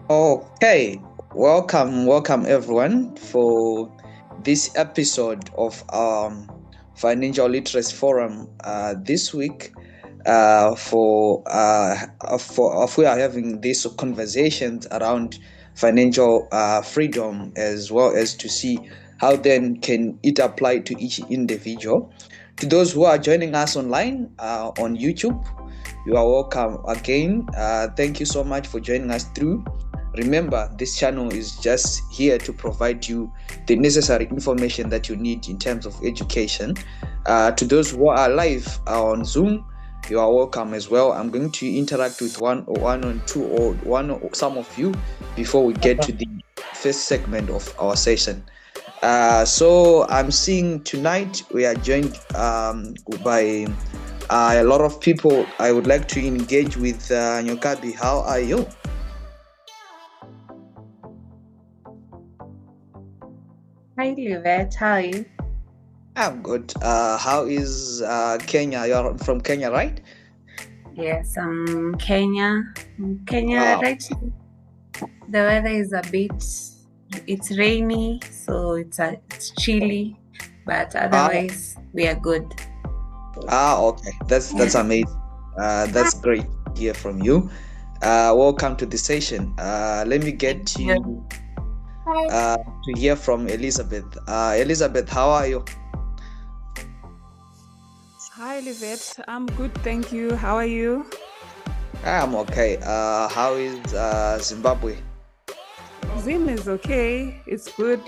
Okay, welcome everyone for this episode of Financial Literacy Forum. This week, we are having these conversations around financial freedom, as well as to see how then can it apply to each individual. To those who are joining us online on YouTube, you are welcome again. Thank you so much for joining us through. Remember, this channel is just here to provide you the necessary information that you need in terms of education. To those who are live on Zoom, you are welcome as well. I'm going to interact with one or two or some of you before we get to the first segment of our session. So I'm seeing tonight we are joined by a lot of people. I would like to engage with Nyokabi. How are you? Hi, Livette. How are you? I'm good. How is Kenya? You're from Kenya, right? Yes, I'm Kenya. Kenya, Wow. right now, the weather is it's rainy, so it's chilly, but otherwise we are good. Okay. That's amazing. That's great to hear from you. Welcome to the session. Let me get to hear from Elizabeth. Elizabeth, how are you? Hi, Livette. I'm good, thank you. How are you? I'm okay. How is Zimbabwe? Zim is okay. It's good.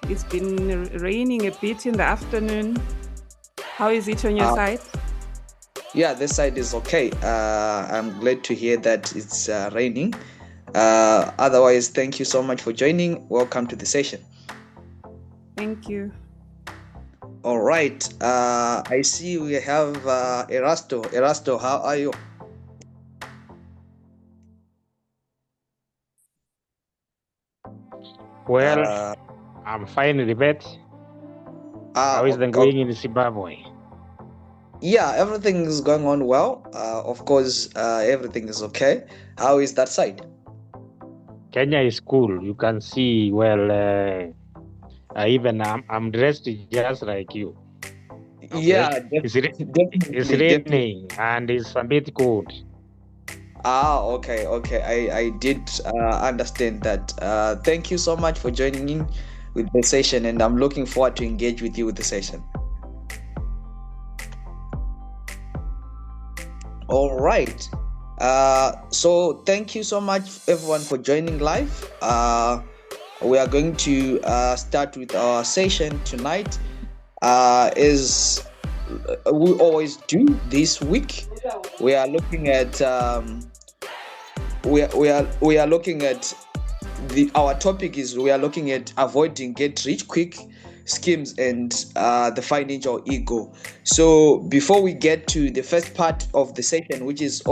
It's been raining a bit in the afternoon. How is it on your side? Yeah, this side is okay. I'm glad to hear that it's raining. Otherwise, thank you so much for joining. Welcome to the session. Thank you. All right. I see we have Erasto. Erasto, how are you? Well, I'm fine, Libet. How is the going in Zimbabwe? Yeah, everything is going on well. Of course, everything is okay. How is that side? Kenya is cool. You can see, well, even I'm dressed just like you. Okay? Yeah, it's definitely. raining and it's a bit cold. Okay. I did understand that. Thank you so much for joining in with the session, and I'm looking forward to engage with you with the session. All right. So thank you so much, everyone, for joining live. We are going to start with our session tonight. As we always do this week, we are looking at we are looking at our topic is we are looking at avoiding get rich quick schemes and the financial ego. So before we get to the first part of the session, which is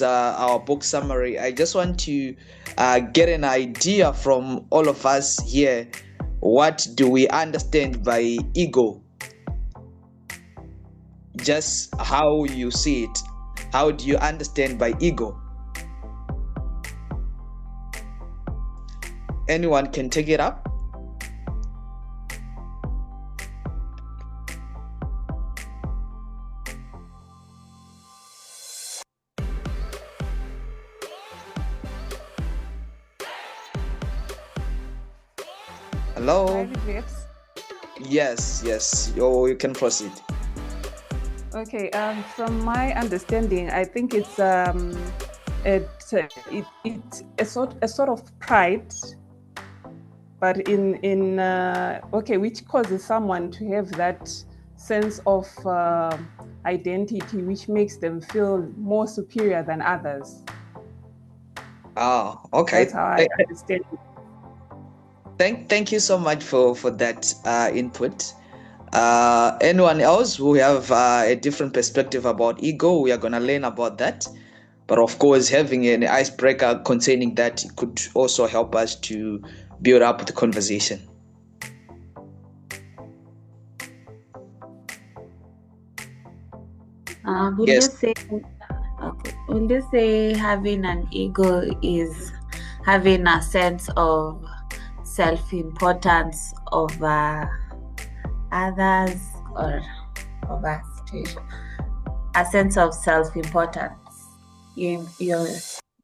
our book summary, I just want to get an idea from all of us here. What do we understand by ego? Just how you see it. How do you understand by ego? Anyone can take it up? Hello? Hi, Livette. Yes. You can proceed. Okay. From my understanding, I think it's a sort of pride, but which causes someone to have that sense of identity, which makes them feel more superior than others. Okay. That's how I understand it. Thank you so much for that input. Anyone else who have a different perspective about ego, we are going to learn about that. But of course, having an icebreaker containing that could also help us to build up the conversation. Would you say having an ego is having a sense of self-importance over others or over situation. A sense of self-importance. You're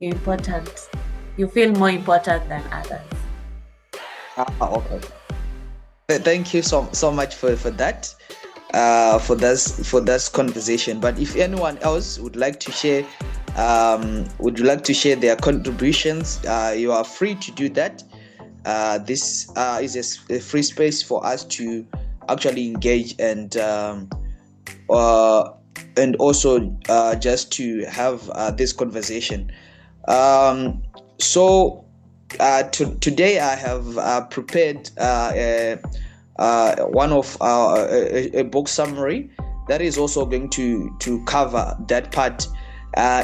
important. You feel more important than others. Okay. Thank you so much for that. For this conversation. But if anyone else would like to share their contributions, you are free to do that. This is a free space for us to actually engage and also just to have this conversation. Today I have prepared one of a book summary that is also going to cover that part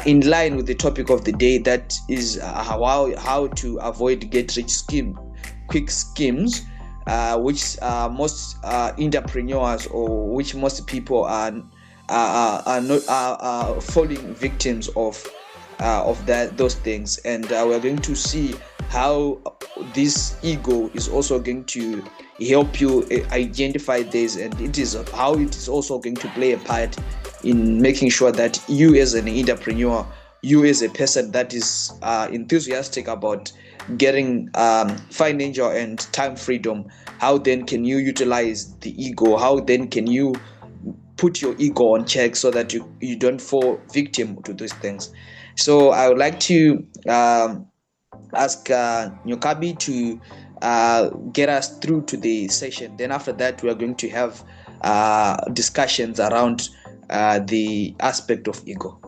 in line with the topic of the day, that is how to avoid quick schemes, which most entrepreneurs or which most people are falling victims of those things. And we're going to see how this ego is also going to help you identify this, and it is how it is also going to play a part in making sure that you as an entrepreneur, you as a person that is enthusiastic about getting financial and time freedom, how then can you utilize the ego? How then can you put your ego on check so that you don't fall victim to these things? So I would like to ask Nyokabi to get us through to the session. Then after that, we are going to have discussions around the aspect of ego.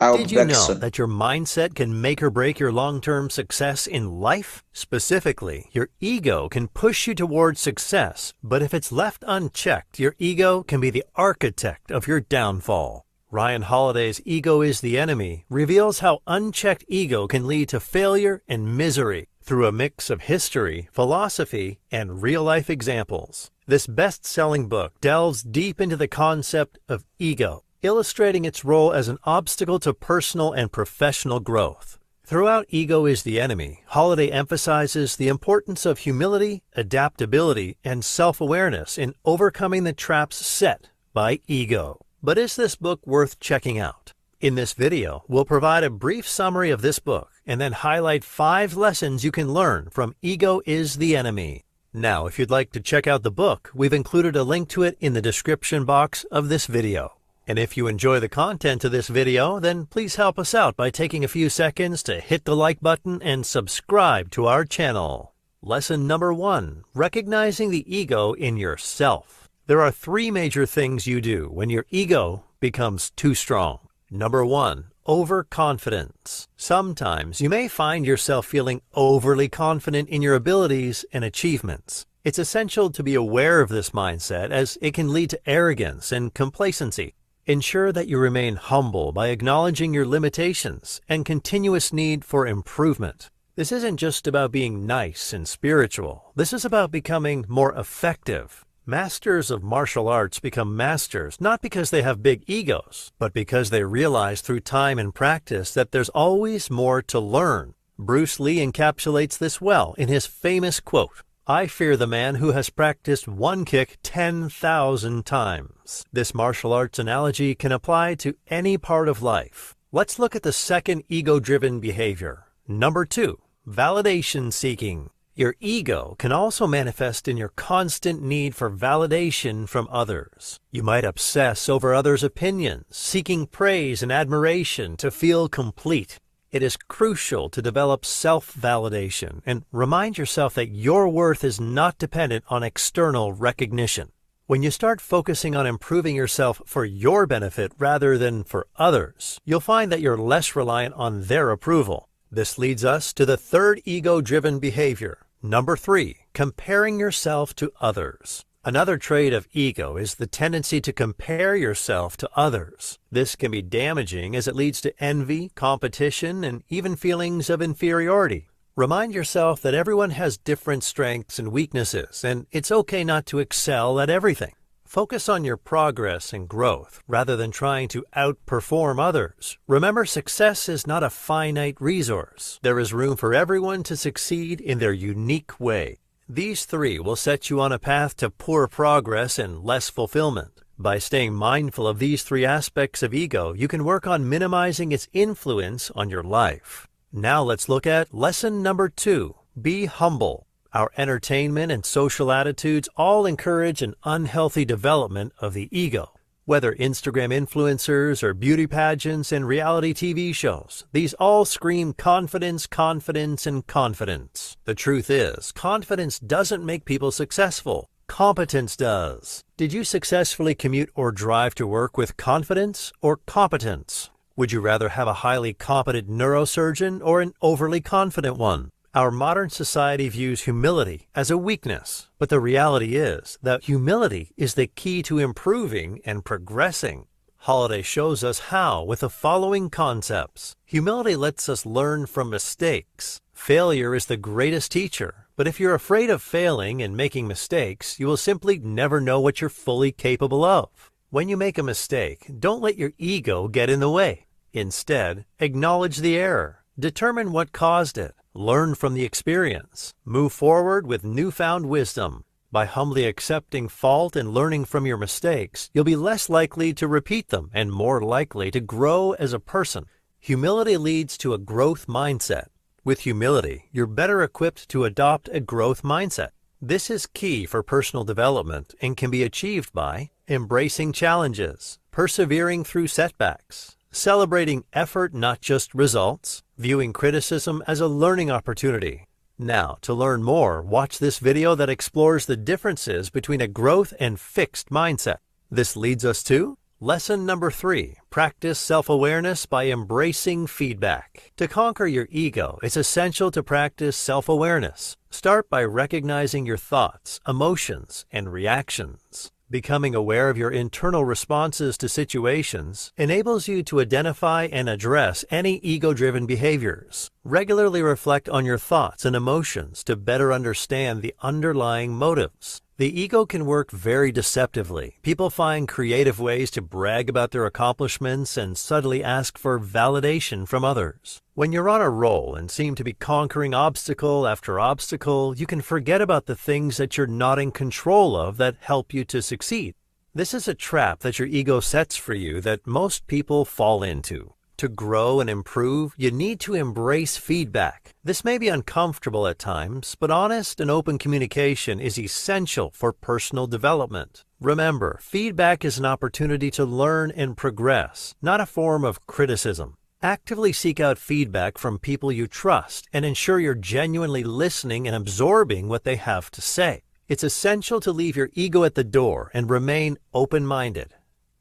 Did you know that your mindset can make or break your long-term success in life? Specifically, your ego can push you towards success, but if it's left unchecked, your ego can be the architect of your downfall. Ryan Holiday's Ego is the Enemy reveals how unchecked ego can lead to failure and misery through a mix of history, philosophy, and real-life examples. This best-selling book delves deep into the concept of ego, illustrating its role as an obstacle to personal and professional growth. Throughout Ego is the Enemy, Holiday emphasizes the importance of humility, adaptability, and self-awareness in overcoming the traps set by ego. But is this book worth checking out? In this video, we'll provide a brief summary of this book and then highlight 5 lessons you can learn from Ego is the Enemy. Now, if you'd like to check out the book, we've included a link to it in the description box of this video. And if you enjoy the content of this video, then please help us out by taking a few seconds to hit the like button and subscribe to our channel. Lesson number 1, recognizing the ego in yourself. There are 3 major things you do when your ego becomes too strong. Number 1, overconfidence. Sometimes you may find yourself feeling overly confident in your abilities and achievements. It's essential to be aware of this mindset as it can lead to arrogance and complacency. Ensure that you remain humble by acknowledging your limitations and continuous need for improvement. This isn't just about being nice and spiritual. This is about becoming more effective. Masters of martial arts become masters not because they have big egos, but because they realize through time and practice that there's always more to learn. Bruce Lee encapsulates this well in his famous quote, "I fear the man who has practiced one kick 10,000 times." This martial arts analogy can apply to any part of life. Let's look at the second ego-driven behavior. Number 2, validation seeking. Your ego can also manifest in your constant need for validation from others. You might obsess over others' opinions, seeking praise and admiration to feel complete. It is crucial to develop self-validation and remind yourself that your worth is not dependent on external recognition. When you start focusing on improving yourself for your benefit rather than for others, you'll find that you're less reliant on their approval. This leads us to the third ego-driven behavior. Number 3, comparing yourself to others. Another trait of ego is the tendency to compare yourself to others. This can be damaging as it leads to envy, competition, and even feelings of inferiority. Remind yourself that everyone has different strengths and weaknesses, and it's okay not to excel at everything. Focus on your progress and growth rather than trying to outperform others. Remember, success is not a finite resource. There is room for everyone to succeed in their unique way. These three will set you on a path to poor progress and less fulfillment. By staying mindful of these three aspects of ego, you can work on minimizing its influence on your life. Now let's look at lesson number 2. Be humble. Our entertainment and social attitudes all encourage an unhealthy development of the ego. Whether Instagram influencers or beauty pageants and reality TV shows, these all scream confidence, confidence, and confidence. The truth is, confidence doesn't make people successful. Competence does. Did you successfully commute or drive to work with confidence or competence? Would you rather have a highly competent neurosurgeon or an overly confident one? Our modern society views humility as a weakness, but the reality is that humility is the key to improving and progressing. Holiday shows us how with the following concepts. Humility lets us learn from mistakes. Failure is the greatest teacher, but if you're afraid of failing and making mistakes, you will simply never know what you're fully capable of. When you make a mistake, don't let your ego get in the way. Instead, acknowledge the error. Determine what caused it. Learn from the experience. Move forward with newfound wisdom. By humbly accepting fault and learning from your mistakes, you'll be less likely to repeat them and more likely to grow as a person. Humility leads to a growth mindset. With humility, you're better equipped to adopt a growth mindset. This is key for personal development and can be achieved by embracing challenges, persevering through setbacks, celebrating effort, not just results, viewing criticism as a learning opportunity. Now, to learn more, watch this video that explores the differences between a growth and fixed mindset. This leads us to lesson number 3. Practice self-awareness by embracing feedback. To conquer your ego, it's essential to practice self-awareness. Start by recognizing your thoughts, emotions, and reactions. Becoming aware of your internal responses to situations enables you to identify and address any ego-driven behaviors. Regularly reflect on your thoughts and emotions to better understand the underlying motives. The ego can work very deceptively. People find creative ways to brag about their accomplishments and subtly ask for validation from others. When you're on a roll and seem to be conquering obstacle after obstacle, you can forget about the things that you're not in control of that help you to succeed. This is a trap that your ego sets for you that most people fall into. To grow and improve, you need to embrace feedback. This may be uncomfortable at times, but honest and open communication is essential for personal development. Remember, feedback is an opportunity to learn and progress, not a form of criticism. Actively seek out feedback from people you trust and ensure you're genuinely listening and absorbing what they have to say. It's essential to leave your ego at the door and remain open-minded.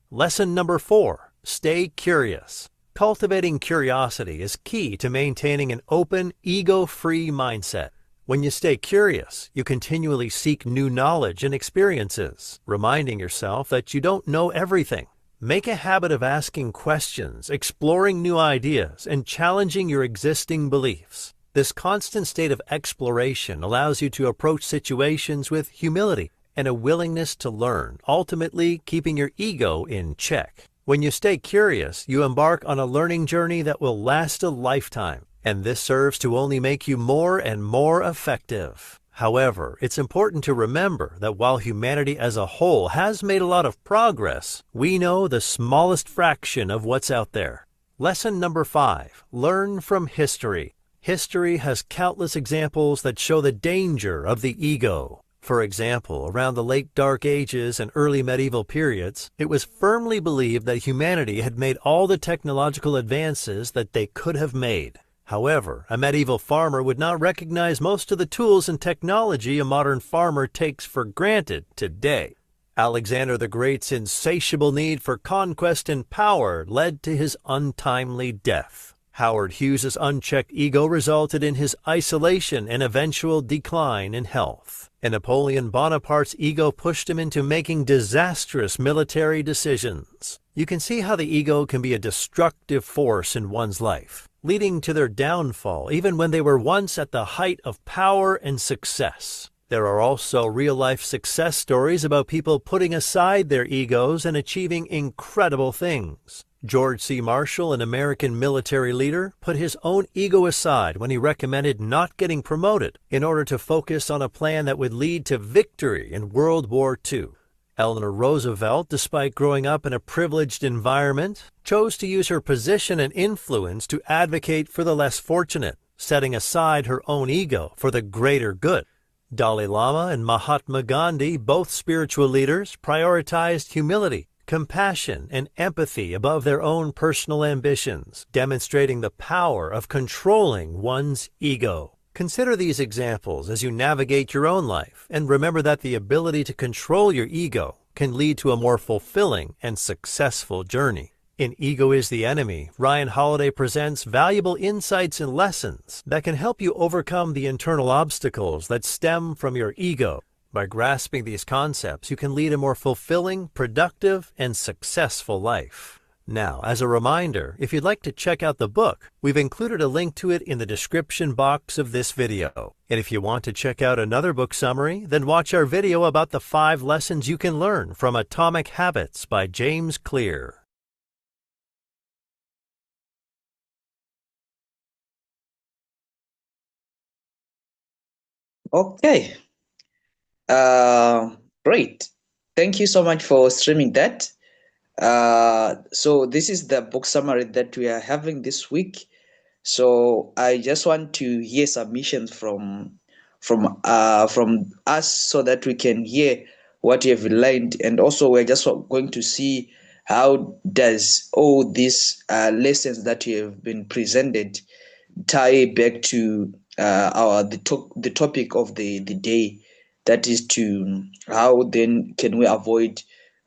Lesson number 4. Stay curious. Cultivating curiosity is key to maintaining an open, ego-free mindset. When you stay curious, you continually seek new knowledge and experiences, reminding yourself that you don't know everything. Make a habit of asking questions, exploring new ideas, and challenging your existing beliefs. This constant state of exploration allows you to approach situations with humility and a willingness to learn, ultimately keeping your ego in check. When you stay curious, you embark on a learning journey that will last a lifetime, and this serves to only make you more and more effective. However, it's important to remember that while humanity as a whole has made a lot of progress, we know the smallest fraction of what's out there. Lesson number 5. Learn from history. History has countless examples that show the danger of the ego. For example, around the late Dark Ages and early medieval periods, it was firmly believed that humanity had made all the technological advances that they could have made. However, a medieval farmer would not recognize most of the tools and technology a modern farmer takes for granted today. Alexander the Great's insatiable need for conquest and power led to his untimely death. Howard Hughes's unchecked ego resulted in his isolation and eventual decline in health. And Napoleon Bonaparte's ego pushed him into making disastrous military decisions. You can see how the ego can be a destructive force in one's life, leading to their downfall even when they were once at the height of power and success. There are also real-life success stories about people putting aside their egos and achieving incredible things. George C. Marshall, an American military leader, put his own ego aside when he recommended not getting promoted in order to focus on a plan that would lead to victory in World War II. Eleanor Roosevelt, despite growing up in a privileged environment, chose to use her position and influence to advocate for the less fortunate, setting aside her own ego for the greater good. Dalai Lama and Mahatma Gandhi, both spiritual leaders, prioritized humility, compassion, and empathy above their own personal ambitions, demonstrating the power of controlling one's ego. Consider these examples as you navigate your own life, and remember that the ability to control your ego can lead to a more fulfilling and successful journey. In Ego is the Enemy, Ryan Holiday presents valuable insights and lessons that can help you overcome the internal obstacles that stem from your ego. By grasping these concepts, you can lead a more fulfilling, productive, and successful life. Now, as a reminder, if you'd like to check out the book, we've included a link to it in the description box of this video. And if you want to check out another book summary, then watch our video about the 5 lessons you can learn from Atomic Habits by James Clear. Okay. Great. Thank you so much for streaming that. So this is the book summary that we are having this week. So I just want to hear submissions from us so that we can hear what you have learned, and also we're just going to see how does all these lessons that you have been presented tie back to the topic of the day, that is to how then can we avoid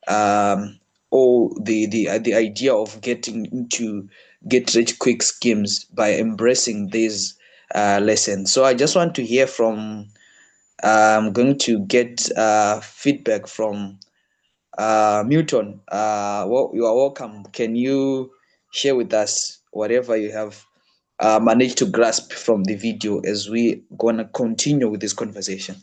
all the idea of getting into get rich quick schemes by embracing these lessons. So I just want to hear from I'm going to get feedback from Milton. Well, you are welcome. Can you share with us whatever you have managed to grasp from the video as we gonna continue with this conversation?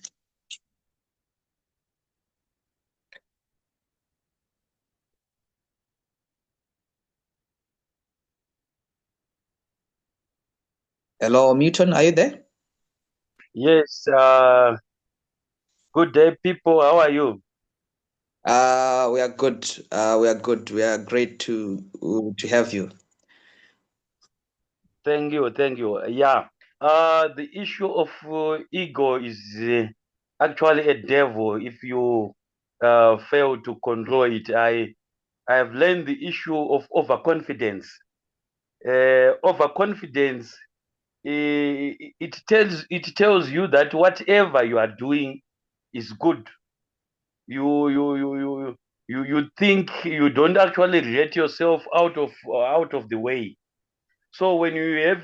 Hello, Milton, are you there? Yes. Good day, people. How are you? We are good. We are good. We are great to have you. Thank you. Thank you. Yeah. The issue of ego is actually a devil if you fail to control it. I have learned the issue of overconfidence. Overconfidence. It tells you that whatever you are doing is good. You think you don't actually rate yourself out of the way. So when you have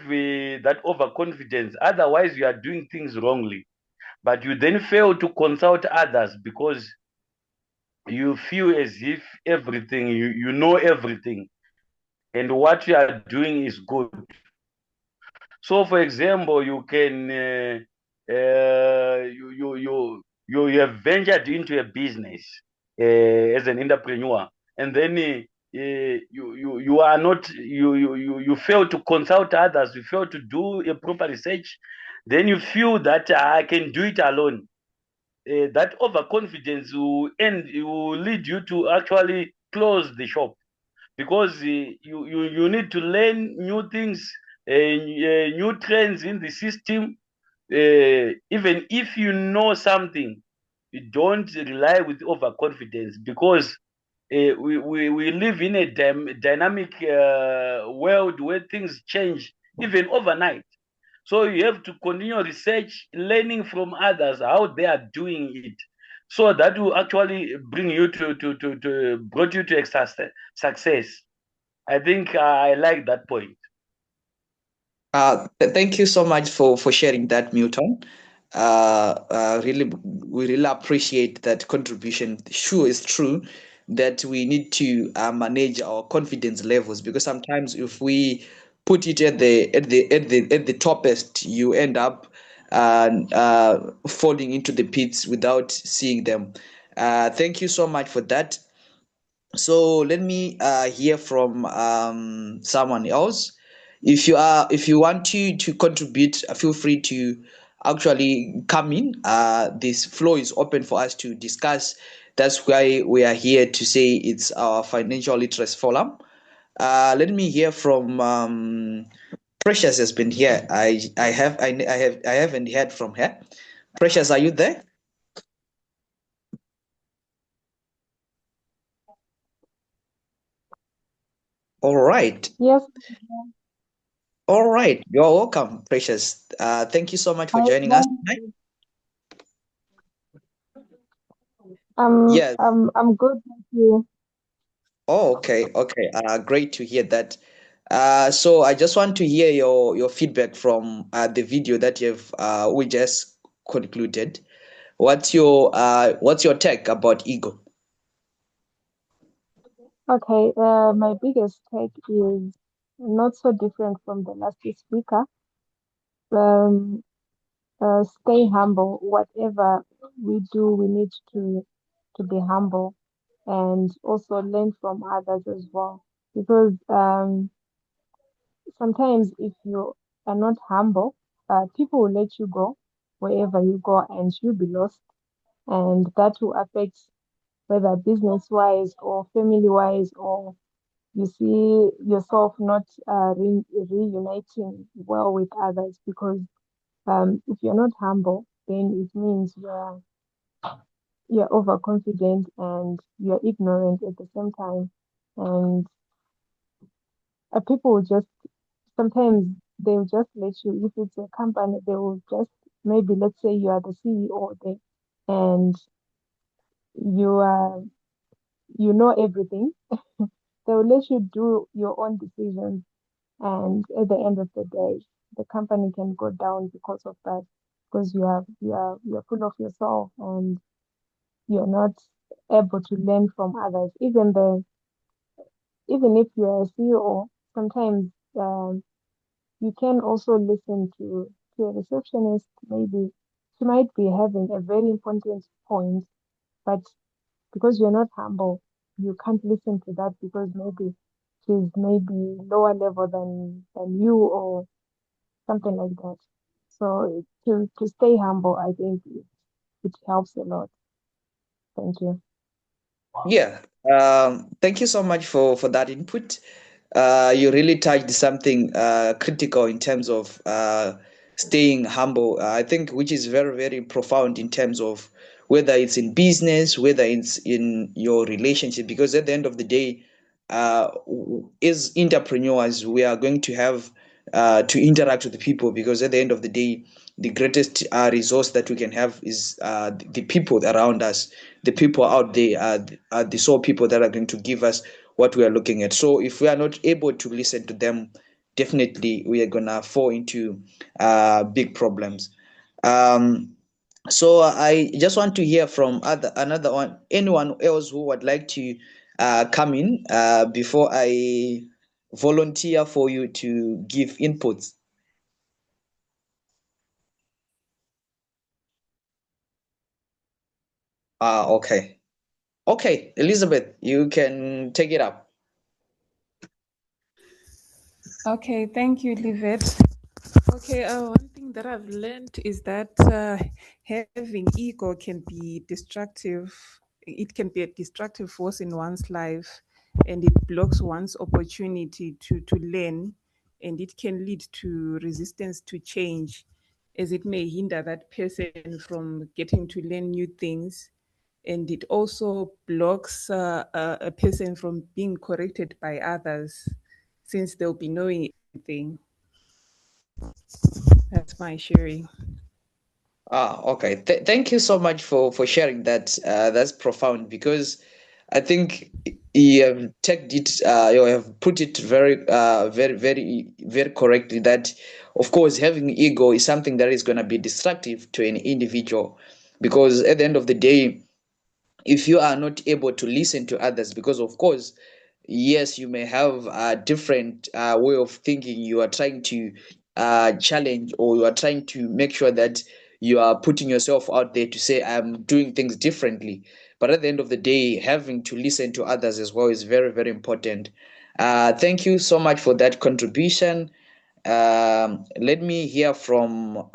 that overconfidence, otherwise you are doing things wrongly, but you then fail to consult others because you feel as if everything you know everything, and what you are doing is good. So, for example, you can you have ventured into a business as an entrepreneur, and then you are not you fail to consult others, you fail to do a proper research, then you feel that I can do it alone. That overconfidence will lead you to actually close the shop, because you need to learn new things, new trends in the system. Even if you know something, you don't rely with overconfidence, because we live in a dynamic world where things change even overnight. So you have to continue research, learning from others how they are doing it, so that will actually bring you brought you to success. I think I like that point. Thank you so much for sharing that, Milton. Really, we really appreciate that contribution. Sure, it's true that we need to manage our confidence levels, because sometimes if we put it at the topest, you end up falling into the pits without seeing them. Thank you so much for that. So let me hear from someone else. If you want to contribute, feel free to actually come in. This floor is open for us to discuss. That's why we are here to say it's our financial literacy forum. Let me hear from Precious has been here. I haven't heard from her. Precious, are you there? All right. Yes, All right. You're welcome, Precious. Thank you so much for I joining us tonight. Yes. I'm good, thank you. Oh, okay. Okay. Great to hear that. So I just want to hear your feedback from the video that you've we just concluded. What's your take about ego? Okay, my biggest take is not so different from the last speaker. Um, Stay humble. Whatever we do, we need to be humble and also learn from others as well. Because sometimes if you are not humble, people will let you go wherever you go, and you'll be lost, and that will affect whether business wise or family wise, or you see yourself not reuniting well with others, because if you're not humble, then it means you're overconfident and you're ignorant at the same time. And people will just sometimes they'll just let you, if it's a company, they will just, maybe let's say you are the CEO there, and you are you know everything. They will let you do your own decisions, and at the end of the day, the company can go down because of that, because you're full of yourself and you're not able to learn from others. Even if you're a CEO, sometimes you can also listen to a receptionist. Maybe she might be having a very important point, but because you're not humble, you can't listen to that, because maybe she's maybe lower level than you, or something like that. So to stay humble, I think it helps a lot. Thank you. Yeah. Thank you so much for that input. You really touched something critical in terms of staying humble. I think which is very, very profound in terms of whether it's in business, whether it's in your relationship, because at the end of the day, as entrepreneurs, we are going to have to interact with the people, because at the end of the day, the greatest resource that we can have is the people around us. The people out there are the sole people that are going to give us what we are looking at. So if we are not able to listen to them, definitely we are gonna fall into big problems. Um, so I just want to hear from another one, anyone else who would like to come in before I volunteer for you to give inputs. Okay. Okay, Elizabeth, you can take it up. Okay, thank you, Livette. Okay, one thing that I've learned is that having ego can be destructive. It can be a destructive force in one's life, and it blocks one's opportunity to learn, and it can lead to resistance to change, as it may hinder that person from getting to learn new things. And it also blocks a person from being corrected by others, since they'll be knowing everything. That's my sharing. Okay. Thank you so much for sharing that. That's profound, because I think you have tagged it, you have put it very correctly. That, of course, having ego is something that is going to be destructive to an individual, because at the end of the day, if you are not able to listen to others, because of course, yes, you may have a different way of thinking. You are trying to challenge, or you are trying to make sure that you are putting yourself out there to say, I'm doing things differently. But at the end of the day, having to listen to others as well is very, very important. Thank you so much for that contribution. Let me hear from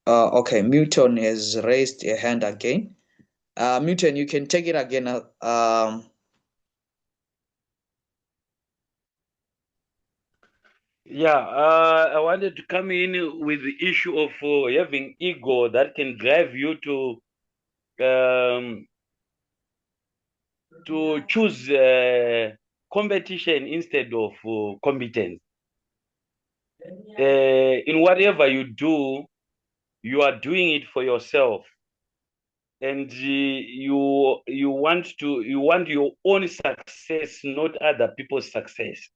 okay, Milton has raised a hand again. Milton, you can take it again. Yeah, I wanted to come in with the issue of having ego that can drive you to choose competition instead of competence. In whatever you do, you are doing it for yourself, and you want your own success, not other people's success.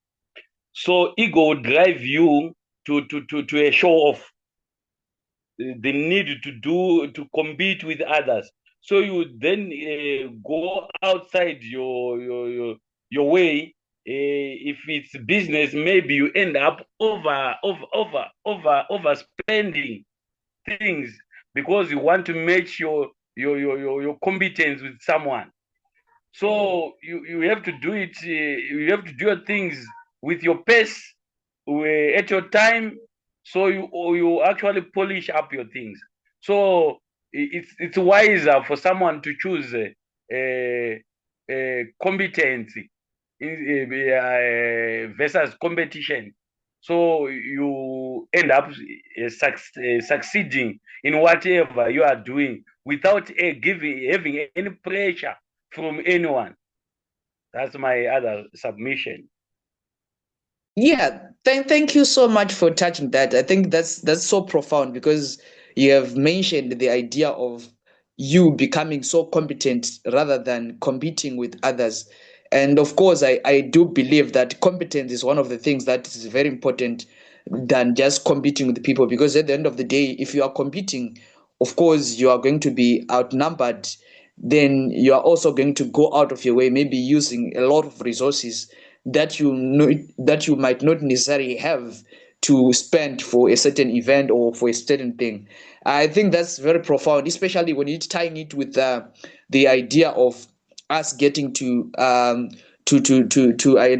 So ego will drive you to a show off, the need to compete with others. So you then go outside your way. If it's business, maybe you end up overspending things because you want to match your competence with someone. So you have to do it. You have to do your things with your pace, at your time. So you actually polish up your things. So it's wiser for someone to choose competency versus competition. So you end up succeeding in whatever you are doing without having any pressure from anyone. That's my other submission. Yeah, thank you so much for touching that. I think that's so profound, because you have mentioned the idea of you becoming so competent rather than competing with others. And of course, I do believe that competence is one of the things that is very important than just competing with people, because at the end of the day, if you are competing, of course, you are going to be outnumbered. Then you are also going to go out of your way, maybe using a lot of resources that you know that you might not necessarily have to spend for a certain event or for a certain thing. I think that's very profound, especially when you're tying it with the idea of us getting to an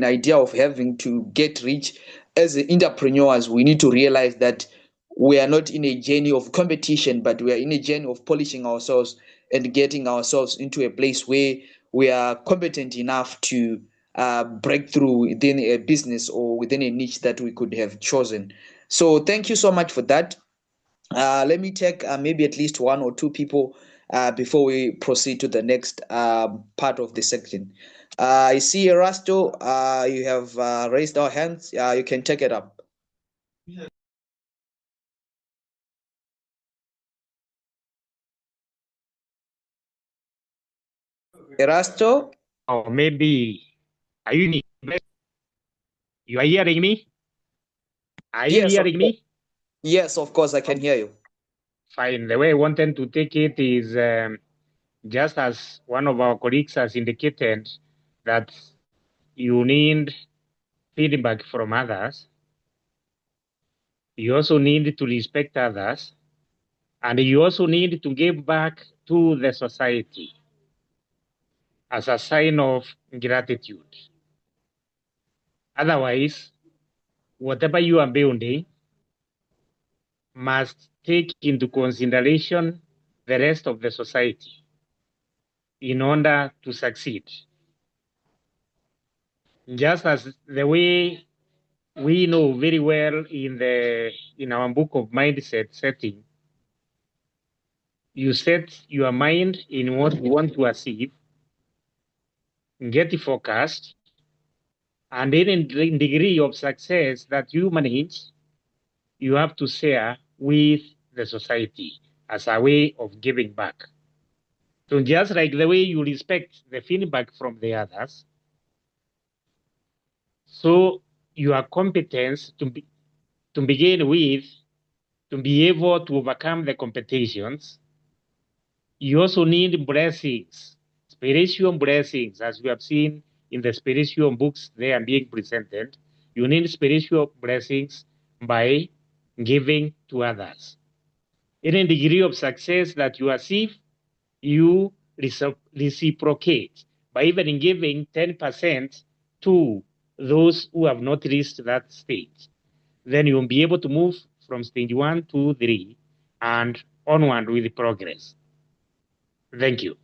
idea of having to get rich. As entrepreneurs, we need to realize that we are not in a journey of competition, but we are in a journey of polishing ourselves and getting ourselves into a place where we are competent enough to break through within a business or within a niche that we could have chosen. So thank you so much for that. Let me take maybe at least one or two people before we proceed to the next part of the section. I see Erasto, you have raised our hands. You can take it up. Erasto? Or maybe, are you you are hearing me? Are you Yes, of hearing course. me? Yes, of course, I can hear you. Fine. The way I wanted to take it is just as one of our colleagues has indicated that you need feedback from others. You also need to respect others, and you also need to give back to the society as a sign of gratitude. Otherwise, whatever you are building must take into consideration the rest of the society in order to succeed. Just as the way we know very well in our book of mindset setting, you set your mind in what you want to achieve, get focused, and in degree of success that you manage, you have to share with the society as a way of giving back. So just like the way you respect the feedback from the others, so your competence to begin with, to be able to overcome the competitions, you also need blessings, spiritual blessings, as we have seen in the spiritual books they are being presented. You need spiritual blessings by giving to others. Any degree of success that you achieve, you reciprocate by even giving 10% to those who have not reached that stage. Then you'll be able to move from stage 1 to 3 and onward with progress. Thank you.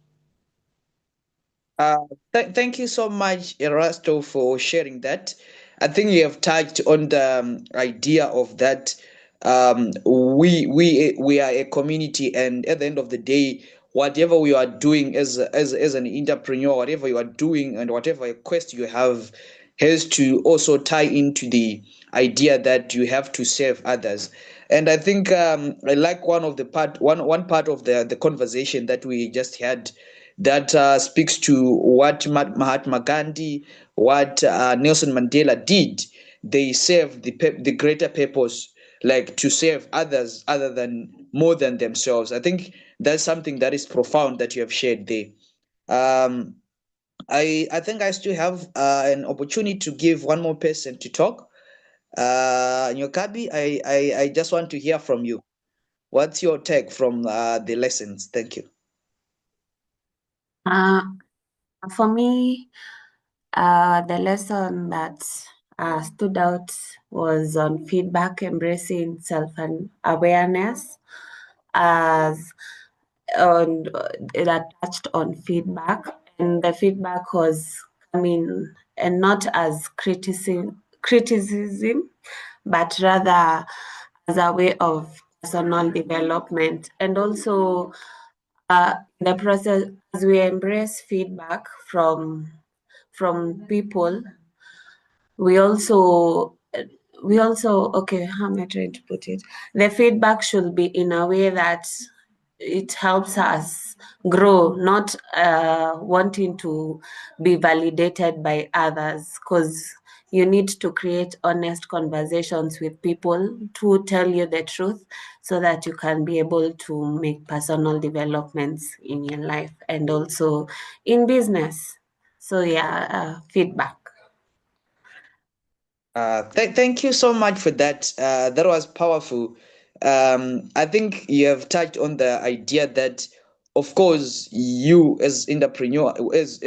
Thank you so much, Erasto, for sharing that. I think you have touched on the idea of that. We are a community, and at the end of the day, whatever we are doing as an entrepreneur, whatever you are doing, and whatever quest you have, has to also tie into the idea that you have to serve others. And I think I like one part of the conversation that we just had, that speaks to what Mahatma Gandhi, what Nelson Mandela did. They served the greater purpose, like to serve others other than more than themselves. I think that's something that is profound that you have shared there. Um, I think I still have an opportunity to give one more person to talk. Nyokabi, I just want to hear from you. What's your take from the lessons? Thank you. Uh, for me, the lesson that stood out was on feedback, embracing self-awareness, as on that touched on feedback, and the feedback was coming and not as criticism, but rather as a way of personal development. And also the process, as we embrace feedback from people, we also okay, how am I trying to put it? The feedback should be in a way that it helps us grow, not wanting to be validated by others, because you need to create honest conversations with people to tell you the truth so that you can be able to make personal developments in your life and also in business. So yeah, feedback. Thank you so much for that. That was powerful. I think you have touched on the idea that, of course, you as entrepreneur, as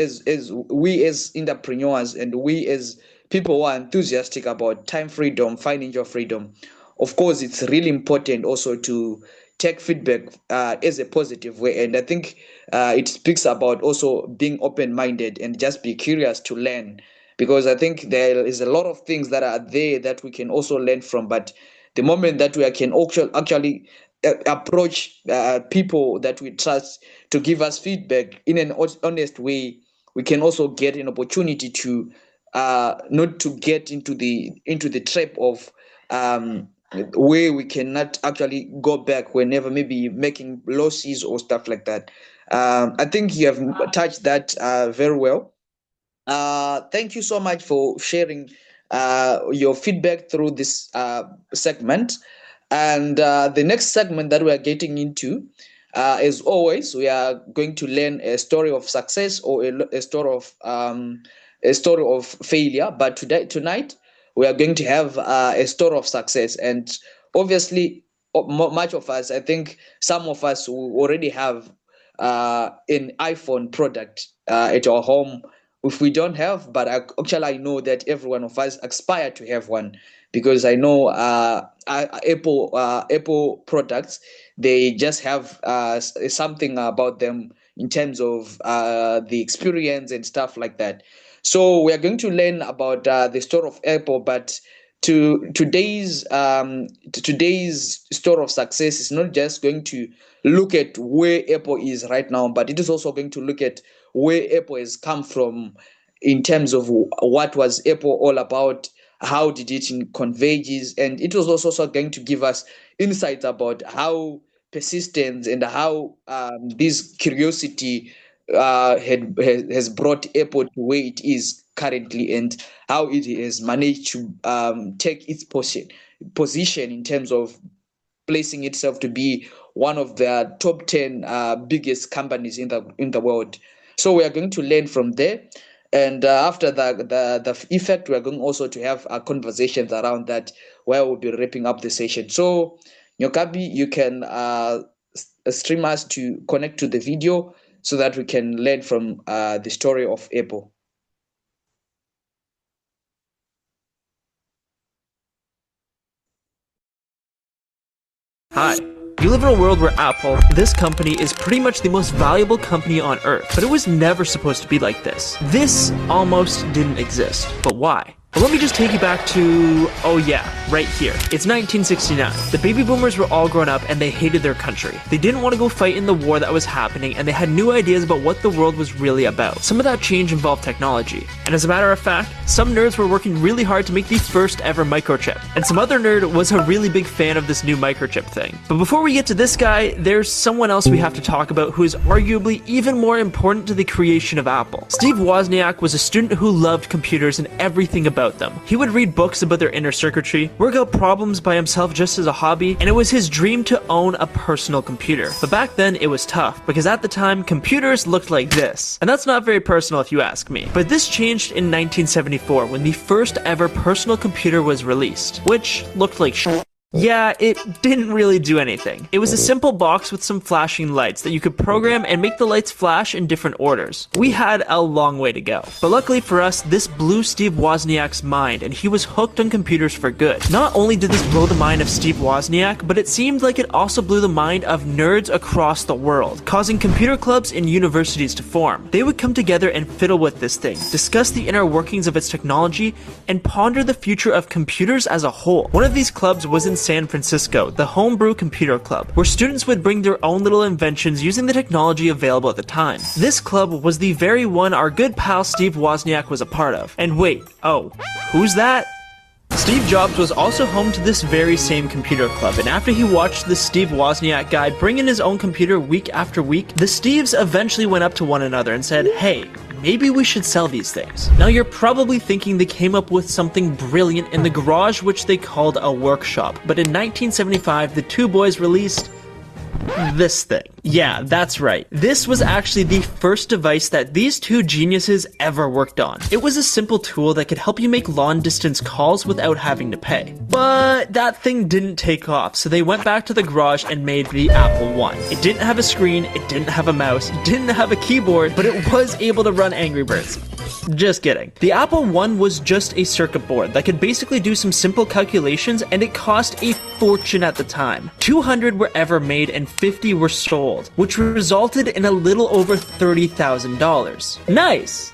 we as entrepreneurs, and we as people who are enthusiastic about time freedom, financial freedom, of course, it's really important also to take feedback as a positive way. And I think it speaks about also being open-minded and just be curious to learn, because I think there is a lot of things that are there that we can also learn from. But the moment that we can actually approach people that we trust to give us feedback in an honest way, we can also get an opportunity to not to get into the trap of where we cannot actually go back whenever maybe making losses or stuff like that. I think you have touched that very well. Thank you so much for sharing your feedback through this segment. And the next segment that we are getting into, as always, we are going to learn a story of success or a story of failure. But tonight, we are going to have a story of success. And obviously, much of us, I think some of us who already have an iPhone product at our home. If we don't have, but I know that every one of us aspire to have one, because I know Apple products, they just have something about them in terms of the experience and stuff like that. So we are going to learn about the story of Apple, but today's story of success is not just going to look at where Apple is right now, but it is also going to look at where Apple has come from in terms of what was Apple all about, how did it converges, and it was also going to give us insights about how persistence and how this curiosity has brought Apple to where it is currently, and how it has managed to take its position in terms of placing itself to be one of the top 10 biggest companies in the world. So we are going to learn from there. And after the effect, we're going also to have conversations around that, where we'll be wrapping up the session. So, Nyokabi, you can stream us to connect to the video so that we can learn from the story of Apple. Hi. You live in a world where Apple, this company, is pretty much the most valuable company on earth, but it was never supposed to be like this. This almost didn't exist. But why? Well, let me just take you back to, oh yeah, right here. It's 1969. The baby boomers were all grown up and they hated their country. They didn't want to go fight in the war that was happening, and they had new ideas about what the world was really about. Some of that change involved technology. And as a matter of fact, some nerds were working really hard to make the first ever microchip. And some other nerd was a really big fan of this new microchip thing. But before we get to this guy, there's someone else we have to talk about who is arguably even more important to the creation of Apple. Steve Wozniak was a student who loved computers and everything about them. He would read books about their inner circuitry, work out problems by himself just as a hobby, and it was his dream to own a personal computer. But back then it was tough, because at the time computers looked like this. And that's not very personal if you ask me. But this changed in 1974 when the first ever personal computer was released, which looked like shit. Yeah, it didn't really do anything. It was a simple box with some flashing lights that you could program and make the lights flash in different orders. We had a long way to go. But luckily for us, this blew Steve Wozniak's mind, and he was hooked on computers for good. Not only did this blow the mind of Steve Wozniak, but it seemed like it also blew the mind of nerds across the world, causing computer clubs in universities to form. They would come together and fiddle with this thing, discuss the inner workings of its technology, and ponder the future of computers as a whole. One of these clubs was in San Francisco, the Homebrew Computer Club, where students would bring their own little inventions using the technology available at the time. This club was the very one our good pal Steve Wozniak was a part of. And wait, oh, who's that? Steve Jobs was also home to this very same computer club, and after he watched the Steve Wozniak guy bring in his own computer week after week, the Steves eventually went up to one another and said, hey, maybe we should sell these things. Now you're probably thinking they came up with something brilliant in the garage, which they called a workshop, but in 1975 the two boys released this thing. Yeah, that's right. This was actually the first device that these two geniuses ever worked on. It was a simple tool that could help you make long distance calls without having to pay. But that thing didn't take off, so they went back to the garage and made the Apple I. It didn't have a screen, it didn't have a mouse, it didn't have a keyboard, but it was able to run Angry Birds. Just kidding. The Apple I was just a circuit board that could basically do some simple calculations, and it cost a fortune at the time. 200 were ever made and 50 were sold, which resulted in a little over $30,000. Nice!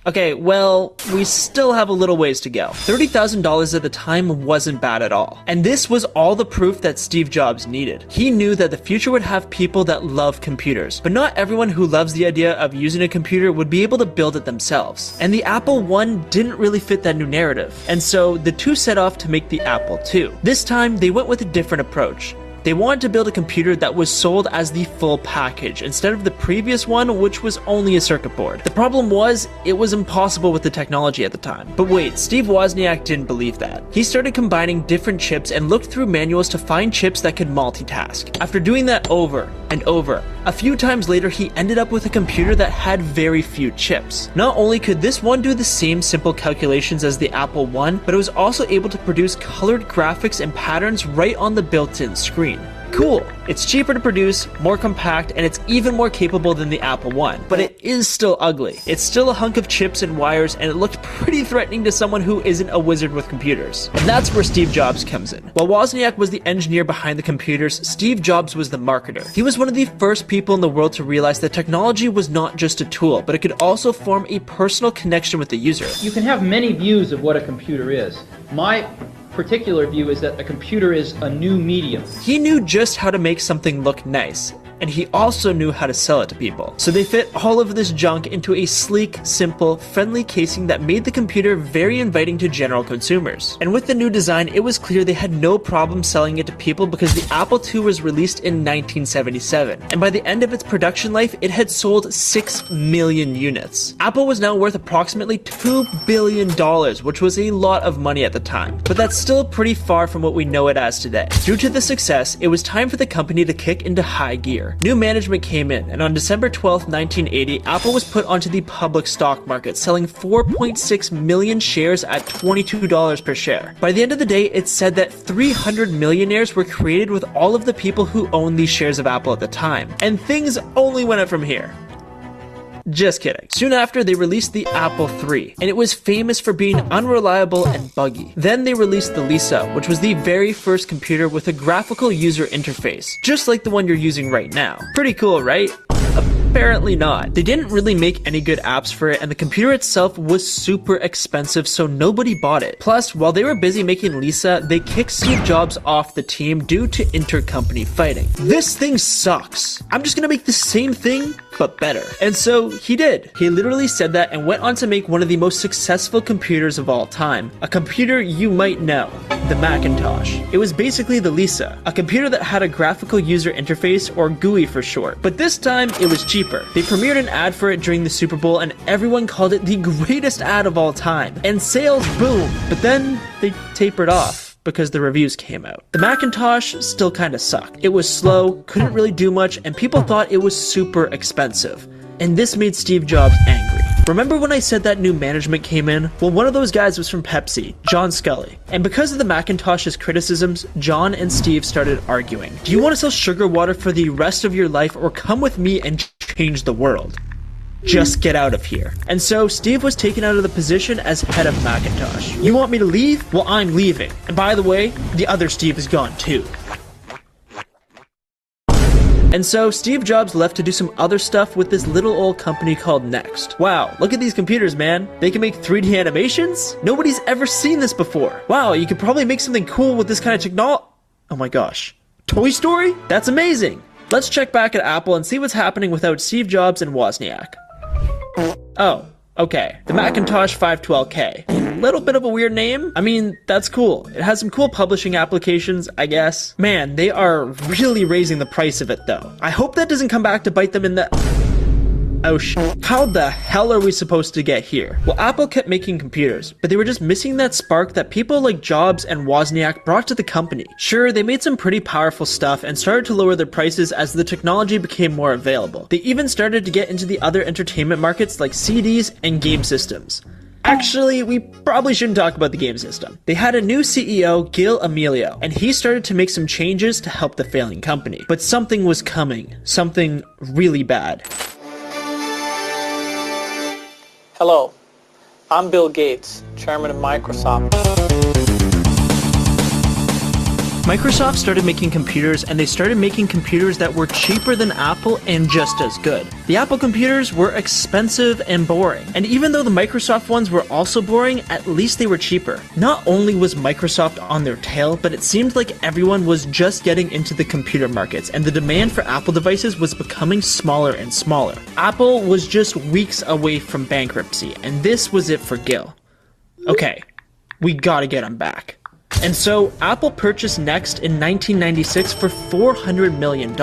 Okay, well, we still have a little ways to go. $30,000 at the time wasn't bad at all. And this was all the proof that Steve Jobs needed. He knew that the future would have people that love computers, but not everyone who loves the idea of using a computer would be able to build it themselves. And the Apple I didn't really fit that new narrative. And so the two set off to make the Apple II. This time, they went with a different approach. They wanted to build a computer that was sold as the full package, instead of the previous one, which was only a circuit board. The problem was, it was impossible with the technology at the time. But wait, Steve Wozniak didn't believe that. He started combining different chips and looked through manuals to find chips that could multitask. After doing that over and over, a few times later he ended up with a computer that had very few chips. Not only could this one do the same simple calculations as the Apple I, but it was also able to produce colored graphics and patterns right on the built-in screen. Cool. It's cheaper to produce, more compact, and it's even more capable than the Apple I. But it is still ugly. It's still a hunk of chips and wires, and it looked pretty threatening to someone who isn't a wizard with computers. And that's where Steve Jobs comes in. While Wozniak was the engineer behind the computers, Steve Jobs was the marketer. He was one of the first people in the world to realize that technology was not just a tool, but it could also form a personal connection with the user. You can have many views of what a computer is. My particular view is that a computer is a new medium. He knew just how to make something look nice, and he also knew how to sell it to people. So they fit all of this junk into a sleek, simple, friendly casing that made the computer very inviting to general consumers. And with the new design, it was clear they had no problem selling it to people because the Apple II was released in 1977. And by the end of its production life, it had sold 6 million units. Apple was now worth approximately $2 billion, which was a lot of money at the time. But that's still pretty far from what we know it as today. Due to the success, it was time for the company to kick into high gear. However, new management came in, and on December 12, 1980, Apple was put onto the public stock market, selling 4.6 million shares at $22 per share. By the end of the day, it's said that 300 millionaires were created with all of the people who owned these shares of Apple at the time, and things only went up from here. Just kidding. Soon after, they released the Apple III, and it was famous for being unreliable and buggy. Then they released the Lisa, which was the very first computer with a graphical user interface, just like the one you're using right now. Pretty cool, right? Apparently not. They didn't really make any good apps for it, and the computer itself was super expensive, so nobody bought it. Plus, while they were busy making Lisa, they kicked Steve Jobs off the team due to intercompany fighting. This thing sucks. I'm just gonna make the same thing, but better. And so he did. He literally said that and went on to make one of the most successful computers of all time. A computer you might know, the Macintosh. It was basically the Lisa, a computer that had a graphical user interface, or GUI for short. But this time, it was cheaper. They premiered an ad for it during the Super Bowl, and everyone called it the greatest ad of all time. And sales boomed, but then they tapered off because the reviews came out. The Macintosh still kinda sucked. It was slow, couldn't really do much, and people thought it was super expensive. And this made Steve Jobs angry. Remember when I said that new management came in? Well, one of those guys was from Pepsi, John Scully. And because of the Macintosh's criticisms, John and Steve started arguing. Do you want to sell sugar water for the rest of your life, or come with me and change the world? Just get out of here. And so Steve was taken out of the position as head of Macintosh. You want me to leave? Well, I'm leaving. And by the way, the other Steve is gone too. And so Steve Jobs left to do some other stuff with this little old company called Next. Wow, look at these computers, man. They can make 3D animations? Nobody's ever seen this before. Wow, you could probably make something cool with this kind of technology. Oh my gosh. Toy Story? That's amazing. Let's check back at Apple and see what's happening without Steve Jobs and Wozniak. Oh, okay. The Macintosh 512K. Little bit of a weird name. I mean, that's cool. It has some cool publishing applications, I guess. Man, they are really raising the price of it though. I hope that doesn't come back to bite them in the... Oh shit. How the hell are we supposed to get here? Well, Apple kept making computers, but they were just missing that spark that people like Jobs and Wozniak brought to the company. Sure, they made some pretty powerful stuff and started to lower their prices as the technology became more available. They even started to get into the other entertainment markets like CDs and game systems. Actually, we probably shouldn't talk about the game system. They had a new CEO, Gil Amelio, and he started to make some changes to help the failing company. But something was coming. Something really bad. Hello, I'm Bill Gates, chairman of Microsoft. Microsoft started making computers, and they started making computers that were cheaper than Apple and just as good. The Apple computers were expensive and boring, and even though the Microsoft ones were also boring, at least they were cheaper. Not only was Microsoft on their tail, but it seemed like everyone was just getting into the computer markets, and the demand for Apple devices was becoming smaller and smaller. Apple was just weeks away from bankruptcy, and this was it for Gil. Okay, we gotta get him back. And so, Apple purchased Next in 1996 for $400 million.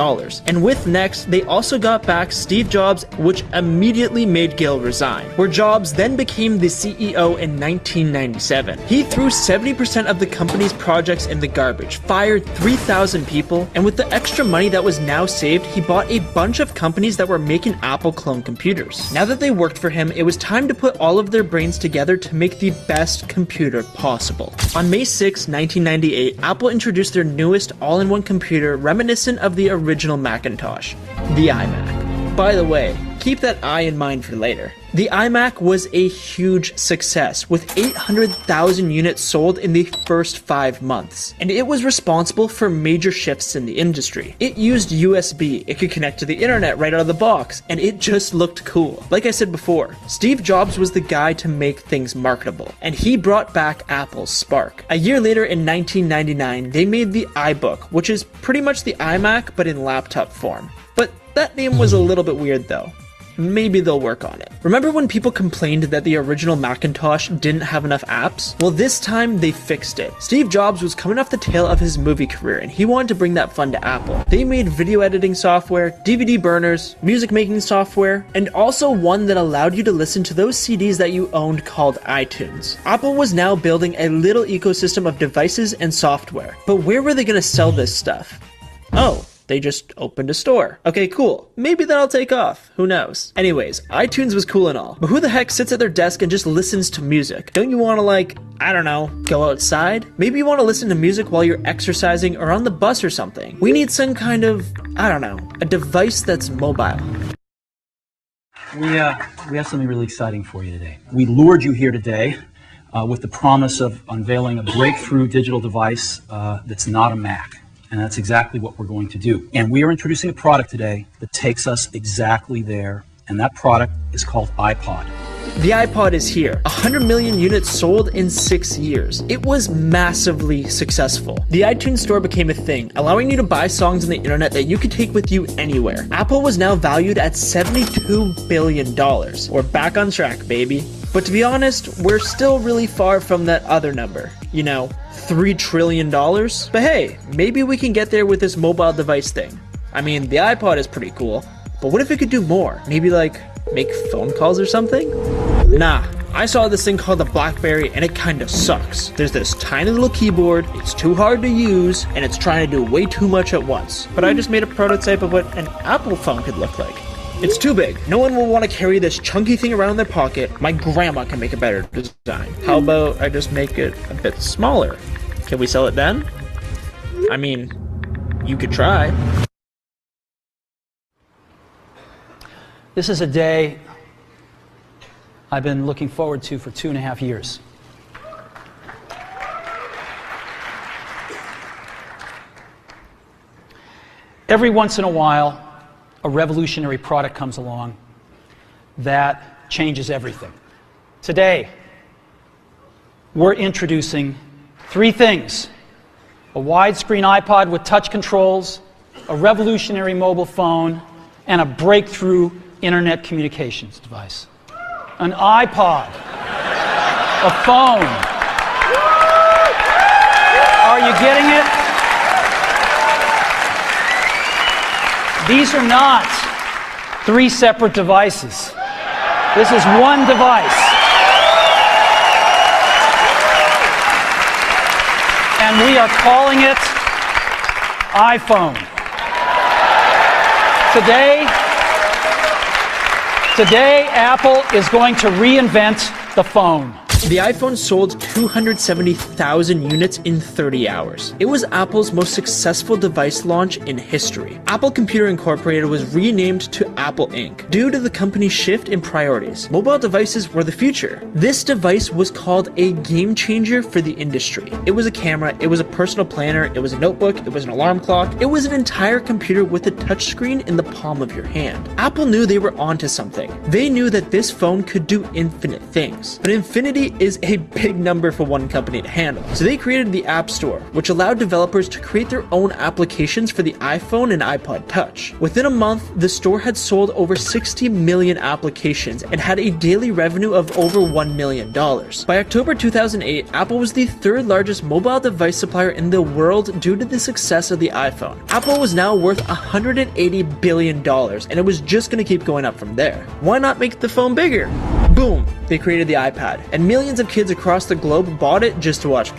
And with Next, they also got back Steve Jobs, which immediately made Gil resign, where Jobs then became the CEO in 1997. He threw 70% of the company's projects in the garbage, fired 3,000 people, and with the extra money that was now saved, he bought a bunch of companies that were making Apple clone computers. Now that they worked for him, it was time to put all of their brains together to make the best computer possible. On May 6, 1998, Apple introduced their newest all-in-one computer reminiscent of the original Macintosh, the iMac. By the way, keep that I in mind for later. The iMac was a huge success, with 800,000 units sold in the first 5 months, and it was responsible for major shifts in the industry. It used USB, it could connect to the internet right out of the box, and it just looked cool. Like I said before, Steve Jobs was the guy to make things marketable, and he brought back Apple's spark. A year later in 1999, they made the iBook, which is pretty much the iMac but in laptop form. But that name was a little bit weird though. Maybe they'll work on it. Remember when people complained that the original Macintosh didn't have enough apps? Well, this time they fixed it. Steve Jobs was coming off the tail of his movie career, and he wanted to bring that fun to Apple. They made video editing software, DVD burners, music making software, and also one that allowed you to listen to those CDs that you owned called iTunes. Apple was now building a little ecosystem of devices and software. But where were they going to sell this stuff? Oh, They just opened a store. Okay, cool. Maybe that'll take off. Who knows? Anyways, iTunes was cool and all, but who the heck sits at their desk and just listens to music? Don't you want to, like, I don't know, go outside? Maybe you want to listen to music while you're exercising or on the bus or something. We need some kind of, I don't know, a device that's mobile. We have something really exciting for you today. We lured you here today with the promise of unveiling a breakthrough digital device that's not a Mac. And that's exactly what we're going to do. And we are introducing a product today that takes us exactly there. And that product is called iPod. The iPod is here. 100 million units sold in 6 years. It was massively successful. The iTunes Store became a thing, allowing you to buy songs on the internet that you could take with you anywhere. Apple was now valued at $72 billion. We're back on track, baby. But to be honest, we're still really far from that other number. You know, $3 trillion? But hey, maybe we can get there with this mobile device thing. I mean, the iPod is pretty cool, but what if it could do more? Maybe like, make phone calls or something? Nah, I saw this thing called the BlackBerry and it kinda sucks. There's this tiny little keyboard, it's too hard to use, and it's trying to do way too much at once. But I just made a prototype of what an Apple phone could look like. It's too big. No one will want to carry this chunky thing around in their pocket. My grandma can make a better design. How about I just make it a bit smaller? Can we sell it then? I mean, you could try. This is a day I've been looking forward to for 2.5 years. Every once in a while, a revolutionary product comes along that changes everything. Today, we're introducing 3 things: a widescreen iPod with touch controls, a revolutionary mobile phone, and a breakthrough internet communications device. An iPod, a phone. Are you getting it? These are not 3 separate devices. This is one device. And we are calling it iPhone. Today, Apple is going to reinvent the phone. The iPhone sold 270,000 units in 30 hours. It was Apple's most successful device launch in history. Apple Computer Incorporated was renamed to Apple Inc. due to the company's shift in priorities. Mobile devices were the future. This device was called a game changer for the industry. It was a camera, it was a personal planner, it was a notebook, it was an alarm clock, it was an entire computer with a touchscreen in the palm of your hand. Apple knew they were onto something. They knew that this phone could do infinite things. But infinity is a big number for one company to handle. So they created the App Store, which allowed developers to create their own applications for the iPhone and iPod Touch. Within a month, the store had sold over 60 million applications and had a daily revenue of over $1 million. By October 2008, Apple was the 3rd largest mobile device supplier in the world due to the success of the iPhone. Apple was now worth $180 billion, and it was just going to keep going up from there. Why not make the phone bigger? Boom! They created the iPad, and millions of kids across the globe bought it just to watch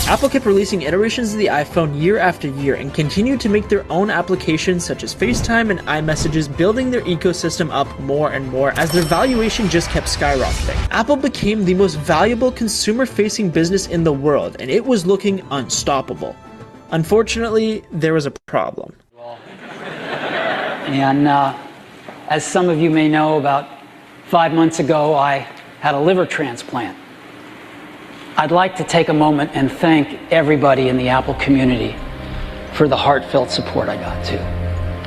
Apple kept releasing iterations of the iPhone year after year and continued to make their own applications such as FaceTime and iMessages, building their ecosystem up more and more as their valuation just kept skyrocketing. Apple became the most valuable consumer-facing business in the world, and it was looking unstoppable. Unfortunately, there was a problem. And as some of you may know, about 5 months ago, I had a liver transplant. I'd like to take a moment and thank everybody in the Apple community for the heartfelt support I got too.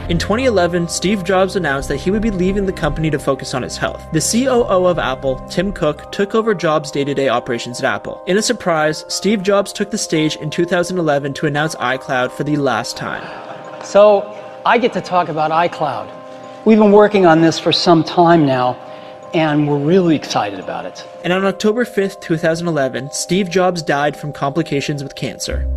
In 2011, Steve Jobs announced that he would be leaving the company to focus on his health. The COO of Apple, Tim Cook, took over Jobs' day-to-day operations at Apple. In a surprise, Steve Jobs took the stage in 2011 to announce iCloud for the last time. So I get to talk about iCloud. We've been working on this for some time now, and we're really excited about it. And on October 5th, 2011, Steve Jobs died from complications with cancer.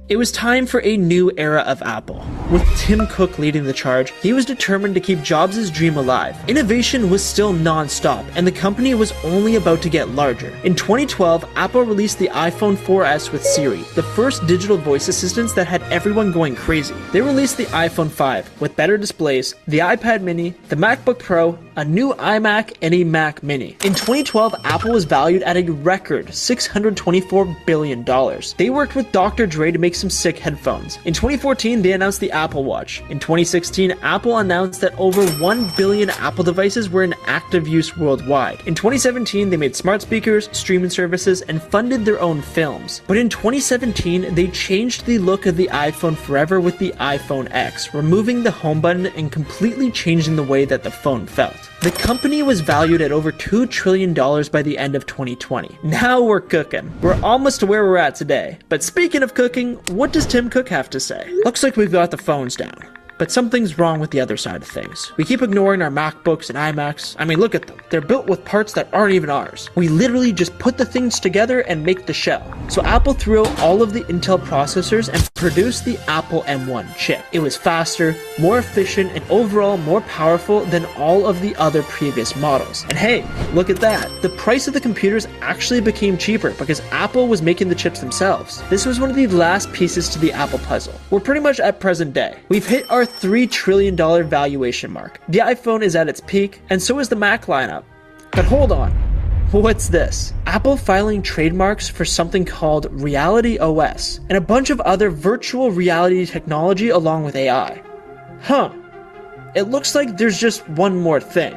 It was time for a new era of Apple. With Tim Cook leading the charge, he was determined to keep Jobs' dream alive. Innovation was still non-stop, and the company was only about to get larger. In 2012, Apple released the iPhone 4S with Siri, the first digital voice assistants that had everyone going crazy. They released the iPhone 5 with better displays, the iPad mini, the MacBook Pro, a new iMac, and a Mac mini. In 2012, Apple was valued at a record $624 billion. They worked with Dr. Dre to make some sick headphones. In 2014, they announced the Apple Watch. In 2016, Apple announced that over 1 billion Apple devices were in active use worldwide. In 2017, they made smart speakers, streaming services, and funded their own films. But in 2017, they changed the look of the iPhone forever with the iPhone X, removing the home button and completely changing the way that the phone felt. The company was valued at over $2 trillion by the end of 2020. Now we're cooking. We're almost to where we're at today. But speaking of cooking, what does Tim Cook have to say? Looks like we've got the phones down. But something's wrong with the other side of things. We keep ignoring our MacBooks and iMacs. I mean, look at them. They're built with parts that aren't even ours. We literally just put the things together and make the shell. So Apple threw out all of the Intel processors and produced the Apple M1 chip. It was faster, more efficient, and overall more powerful than all of the other previous models. And hey, look at that. The price of the computers actually became cheaper because Apple was making the chips themselves. This was one of the last pieces to the Apple puzzle. We're pretty much at present day. We've hit our $3 trillion valuation mark. The iPhone is at its peak, and so is the Mac lineup. But hold on. What's this? Apple filing trademarks for something called Reality OS, and a bunch of other virtual reality technology along with AI. Huh. It looks like there's just one more thing.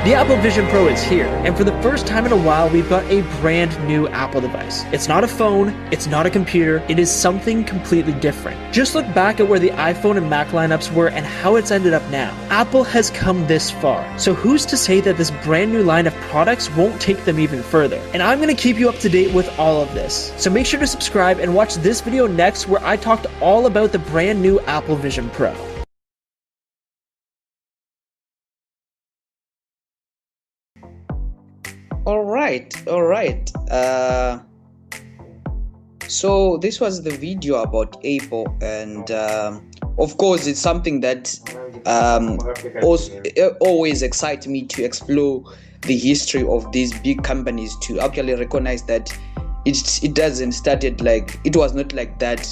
The Apple Vision Pro is here, and for the first time in a while, we've got a brand new Apple device. It's not a phone, it's not a computer, it is something completely different. Just look back at where the iPhone and Mac lineups were and how it's ended up now. Apple has come this far, so who's to say that this brand new line of products won't take them even further? And I'm going to keep you up to date with all of this. So make sure to subscribe and watch this video next where I talked all about the brand new Apple Vision Pro. All right. So this was the video about Apple, and of course, it's something that always excites me to explore the history of these big companies, to actually recognize that it doesn't started like it was not like that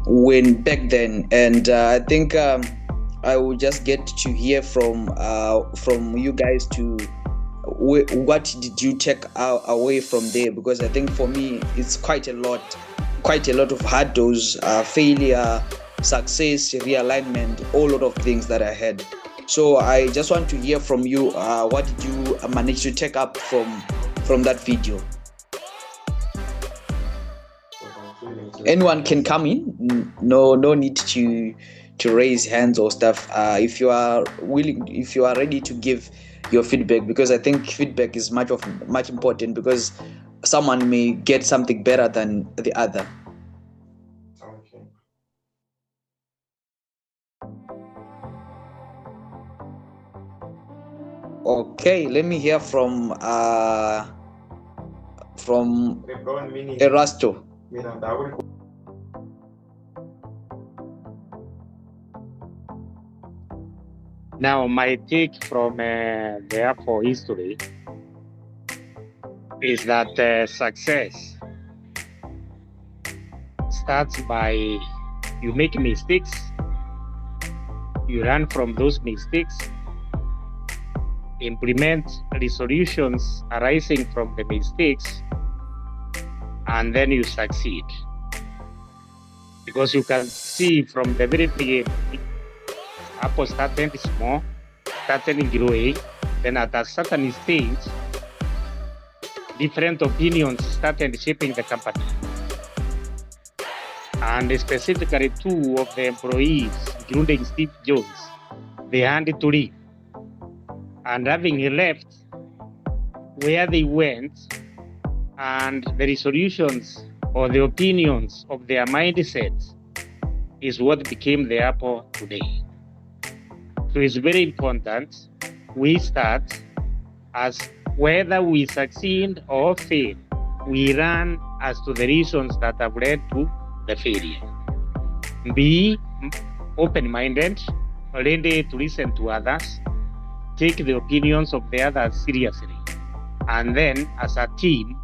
when back then. And I think I will just get to hear from you guys to. What did you take away from there? Because I think for me it's quite a lot of hurdles, failure, success, realignment, a lot of things that I had. So I just want to hear from you. What did you manage to take up from that video? Anyone can come in. No need to raise hands or stuff. If you are willing, if you are ready to give your feedback, because I think feedback is much important, because someone may get something better than the other. Okay, let me hear from Erasto. Now, my take from the Apple history is that success starts by you make mistakes, you learn from those mistakes, implement resolutions arising from the mistakes, and then you succeed. Because you can see from the very beginning, Apple started small, started growing, then at a certain stage, different opinions started shaping the company. And specifically 2 of the employees, including Steve Jobs, they had to leave. And having left, where they went and the resolutions or the opinions of their mindsets is what became the Apple today. So it's very important we start as whether we succeed or fail, we learn as to the reasons that have led to the failure. Be open-minded, ready to listen to others, take the opinions of the others seriously, and then as a team,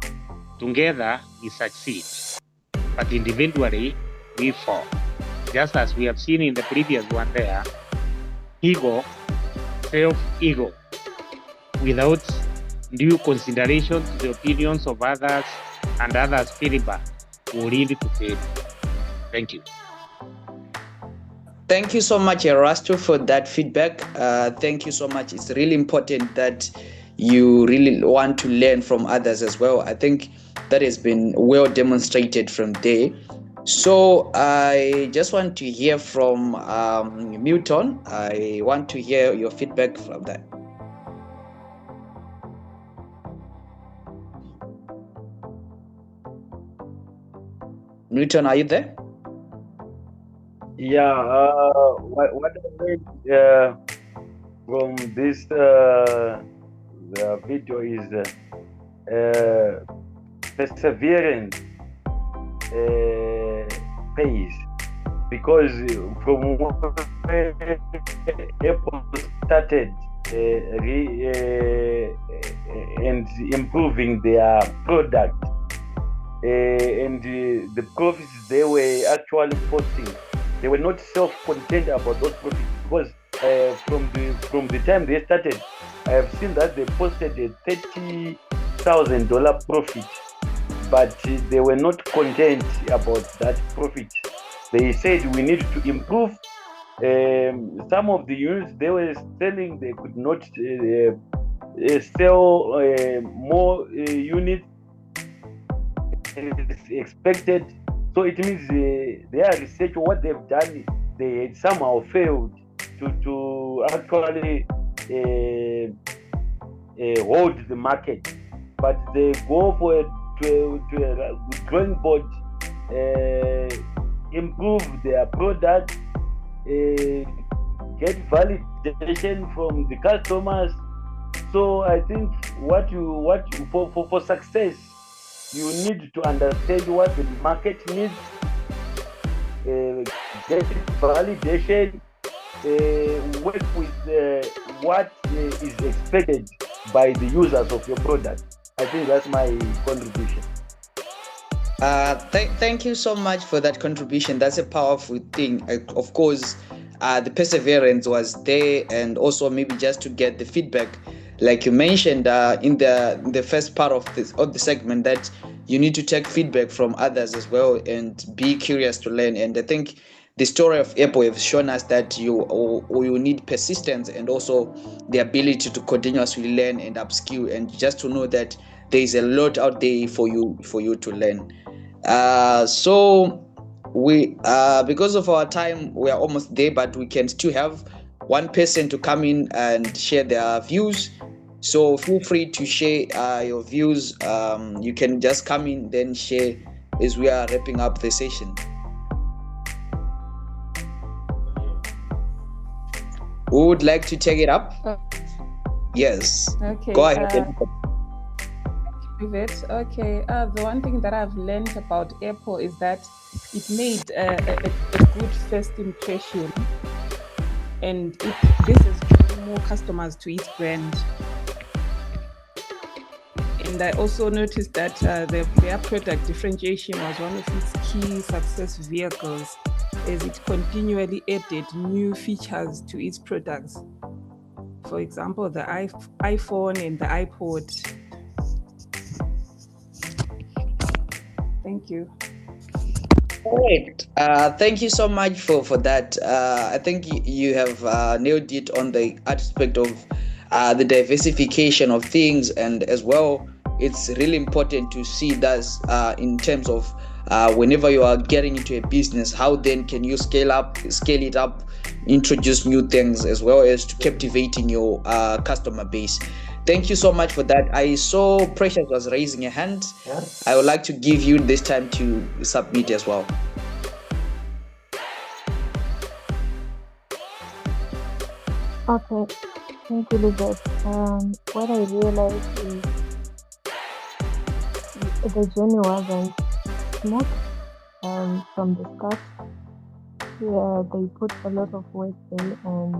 together we succeed. But individually, we fall. Just as we have seen in the previous one there, ego, self-ego, without due consideration to the opinions of others and others' feedback will lead to failure. Thank you. Thank you so much, Erasto, for that feedback. Thank you so much. It's really important that you really want to learn from others as well. I think that has been well demonstrated from there. So I just want to hear from Milton. I want to hear your feedback from that. Milton, are you there? Yeah, what I read from this video is perseverance pays, because from where Apple started and improving their product and the profits they were actually posting, they were not self-contained about those profits, because from the time they started, I have seen that they posted a $30,000 profit, but they were not content about that profit. They said we need to improve. Some of the units they were selling, they could not sell more units expected. So it means their research, what they've done, they somehow failed to actually hold the market. But they go for a drawing board, improve their product, get validation from the customers. So I think what you for success, you need to understand what the market needs, get validation, work with what is expected by the users of your product. I think that's my contribution. Thank you so much for that contribution. That's a powerful thing. Of course, the perseverance was there, and also maybe just to get the feedback, like you mentioned in the first part of the segment, that you need to take feedback from others as well and be curious to learn. And I think the story of Apple has shown us that you need persistence and also the ability to continuously learn and upskill, and just to know that there is a lot out there for you to learn. So we because of our time, we are almost there, but we can still have one person to come in and share their views. So feel free to share your views. You can just come in, then share as we are wrapping up the session. Who would like to take it up? Yes. Okay. Go ahead. Okay. The one thing that I've learned about Apple is that it made a good first impression, and this has drawn more customers to its brand. And I also noticed that their product differentiation was one of its key success vehicles, as it continually added new features to its products. For example, the iPhone and the iPod. Thank you. Great. Thank you so much for that. I think you have nailed it on the aspect of the diversification of things, and as well, it's really important to see that in terms of whenever you are getting into a business, how then can you scale it up, introduce new things, as well as to captivating your customer base. Thank you so much for that. I saw Precious was raising a hand. I would like to give you this time to submit as well. Okay, thank you, Lizette. What I realized is the journey wasn't smooth from the start. Yeah, they put a lot of work there and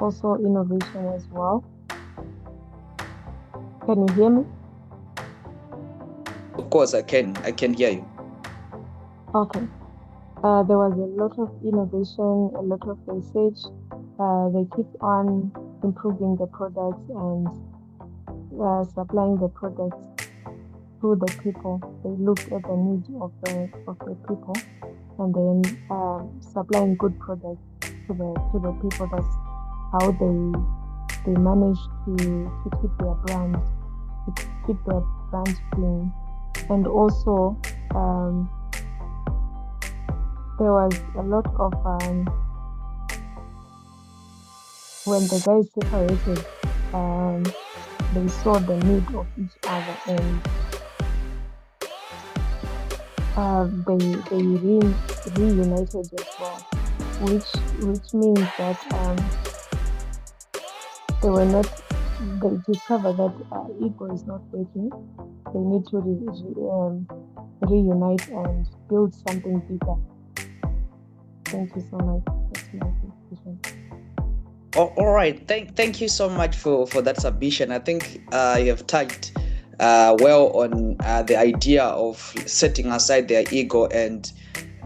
also innovation as well. Can you hear me? Of course, I can hear you. Okay. There was a lot of innovation, a lot of research. They keep on improving the products and supplying the products to the people. They look at the needs of the people and then supplying good products to the people. That's how they manage to keep their brand, to keep their brand clean. And also there was a lot of when the guys separated, they saw the need of each other and they reunited as well, which means that they discover that ego is not working. They need to reunite and build something bigger. Thank you so much. That's my conclusion. All right. Thank you so much for that submission. I think you have touched well on the idea of setting aside their ego and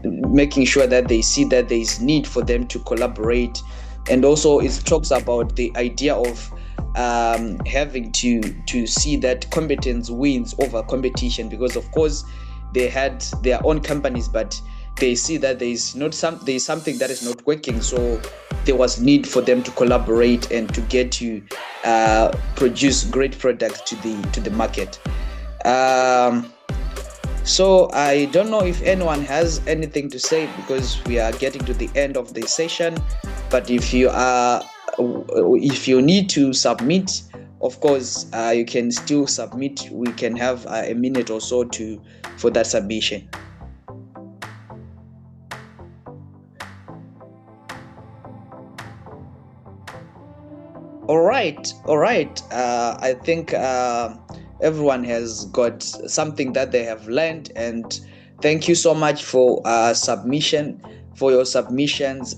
making sure that they see that there is need for them to collaborate. And also it talks about the idea of having to see that competence wins over competition, because of course they had their own companies, but they see that there is something that is not working, so there was need for them to collaborate and to get to produce great products to the market. So I don't know if anyone has anything to say, because we are getting to the end of the session. But if you need to submit, of course you can still submit. We can have a minute or so for that submission. All right. I think everyone has got something that they have learned, and thank you so much for your submissions.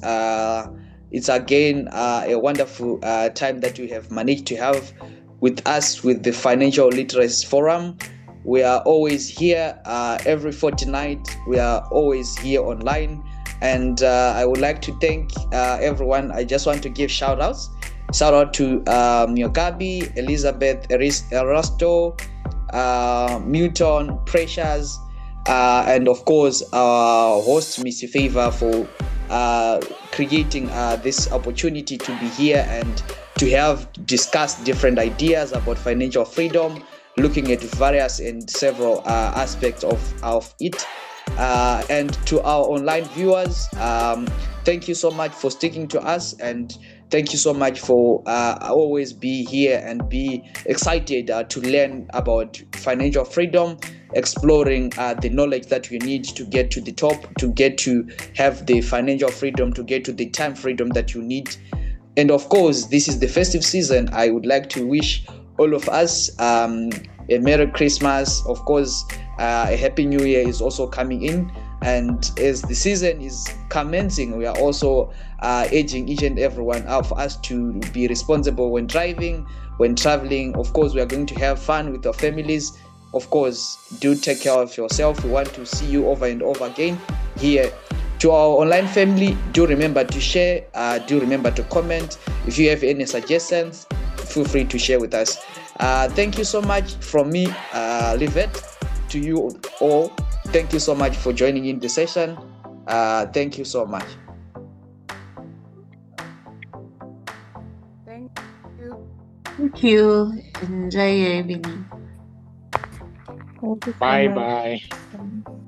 It's again a wonderful time that we have managed to have with us with the Financial Literacy Forum. We are always here every fortnight. We are always here online, and I would like to thank everyone. I just want to give shout outs. Shout out to Gabi, Elizabeth, Erasto, Milton, Precious, and of course our host, Mr. Favor, for creating this opportunity to be here and to have discussed different ideas about financial freedom, looking at various and several aspects of it. And to our online viewers, thank you so much for sticking to us, and thank you so much for always be here and be excited to learn about financial freedom, exploring the knowledge that we need to get to the top, to get to have the financial freedom, to get to the time freedom that you need. And of course, this is the festive season. I would like to wish all of us a Merry Christmas. Of course, a Happy New Year is also coming in. And as the season is commencing, we are also urging each and every one of us to be responsible when driving, when traveling. Of course, we are going to have fun with our families. Of course, do take care of yourself. We want to see you over and over again here. To our online family, do remember to share, do remember to comment. If you have any suggestions, feel free to share with us. Thank you so much from me, Livette, to you all. Thank you so much for joining in the session. Thank you so much. Thank you. Thank you. Enjoy your evening. Thank you so Bye much. bye.